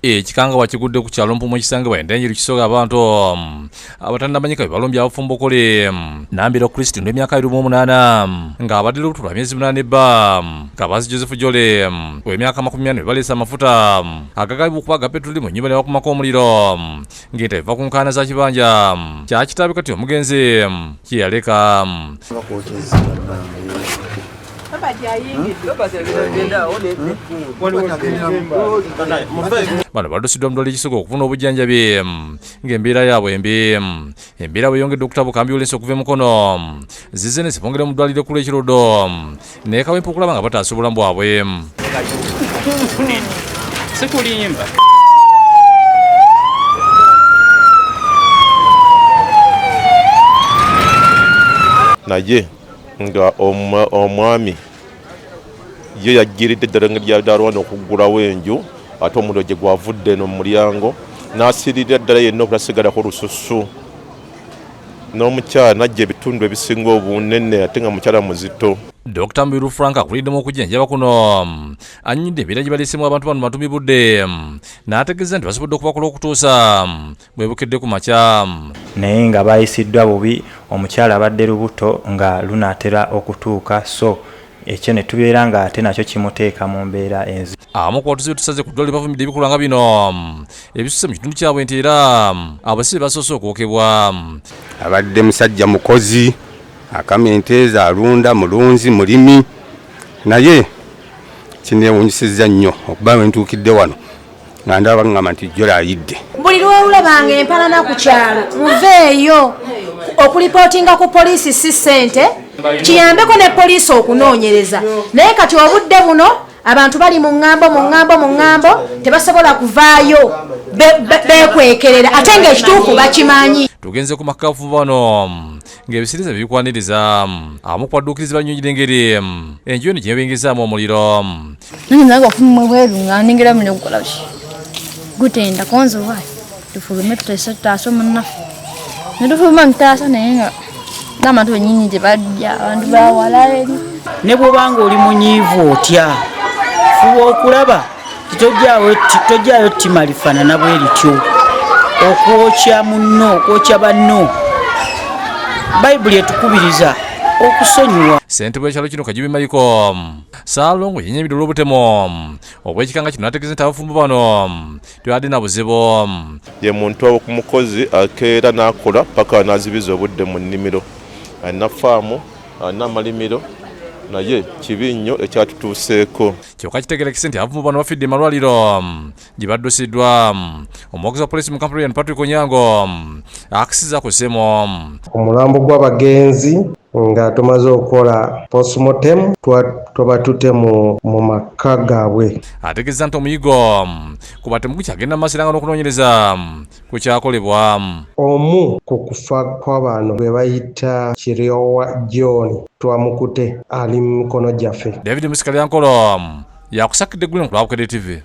Ekikanga wakigudde ku kyalo Mpumu ekisangibwa Endenjeri kisoga abantu abatannamanyika balombya abafumbo kole Nambiro Kristo n'emyaka 28 ng'abadde lubuto lwa myezi 8 bba Kabazi Joseph Jole w'emyaka 40 baleesa amafuta agagalibu okuba aga petroli mu nnyumba nebakumako omuliro ng'ente eva ku nkaana za kibanja kya kitaabe kati omugenzi kye yaleka bano baddukisiddwa mu ddwaliro ekisoga okufuna obujjanjabi ng'embeera yaabwe embi embeera bwe yongedde okutabuka ambyulensi okuva emukono zizze ne zibongera mu ddwaliro ku lw'ekirodo naye kawempe okulaba nga bataasa obulamu bwabwe sikulimba naye nga omwami ye yajjiridde eddala lyadalwana okuggulawo enju ate omuliro gye gwavudde no mu mulyango n'asirira ddala yenna okutasigalako olususu n'omukyala najja ebitundu ebisinga obunene ate nga mukyala muzito. Dr. Mbiru Frank akuliddemu okujjanjaba kuno annyidde embeera gye baleesemu abantu bano matumi budde n'ategeeza nti basobodde okubakola okutuusa bwe Bukedde ku makya naye nga bayisiddwa bubi omukyala abadde lubuto nga lunaatera okutuuka so ekyo ne tubeera nga ate nakyo kimuteeka mu mbeera enzi. Abamu ku batuuze tusaze ku ddwaliro bavumidde ebikolwa nga bino ebisusse mu kitundu kyabwe nti era abasibe basoose okwokebwa. Abadde musajja mukozi akamenteeza alunda mulunzi mulimi naye kineewunyisizza nnyo okuba bwe ntuukidde wano nga ndaba ngamba nti jjola ayidde. Buli lw'olabanga empalana ku kyalo nveeyo okulipootinga ku poliisi si ssente kiyambeko ne poliisi okunoonyereza naye kati obudde buno abantu bali mu ŋŋambo tebasobola kuvaayo beekwekerera ate ng'ekituufu bakimanyi. Tugenze ku makaafu bano ng'ebisiriza bibikwaniriza abamu ku badduukirizi bannyonnyira engeri enju eno gye bengezaamu omuliro. Nange wafumwe bweru nga ningera mune kukola ki gutenda konzo wayi tufulume tutaasa omunnaffe ne tufuluma ntaasa naye nga n'abantu bennyini tebajja abantu bawala eri ne bw'obanga oli munyiivu otya fuba okulaba tojjaayo ttima lifaanana bwe lityo okwokya munno okwokya banno bayibuli etukubiriza okusonyiwa. Ssentebe w'ekyalo kino Kajubi Maliko Saalongo yennyamidde olw'obutemu obw'ekikanga kino n'ategeeza nti abafumbo bano tebadde na buzibu. Ye muntu ku mukozi akeera n'akola paka n'azibiza obudde mu nnimiro alina faamu alina amalimiro naye kibi nnyo ekyatutuuseeko. Kyokka kitegeerekese nti abafumbo bano bafidde malwaliro gye baddusiddwa. Omuwagizi wa poliisi mu Kampala Patrick Onyango akisizza ku ssemo omulambo gw'abagenzi nga tumaze okukola postmortem twabatutte mu maka gaabwe. Ategeeza nti omuyigo ku batemu gukyagenda mu masiranga n'okunoonyereza ku kyakolebwa. Omu ku kufa kw'abantu bwe bayita Kiryowa John twamukutte ali mu mikono gyaffe. David Musikali Yankolo yakusakidde eggulu ku lwa Bukedde TV.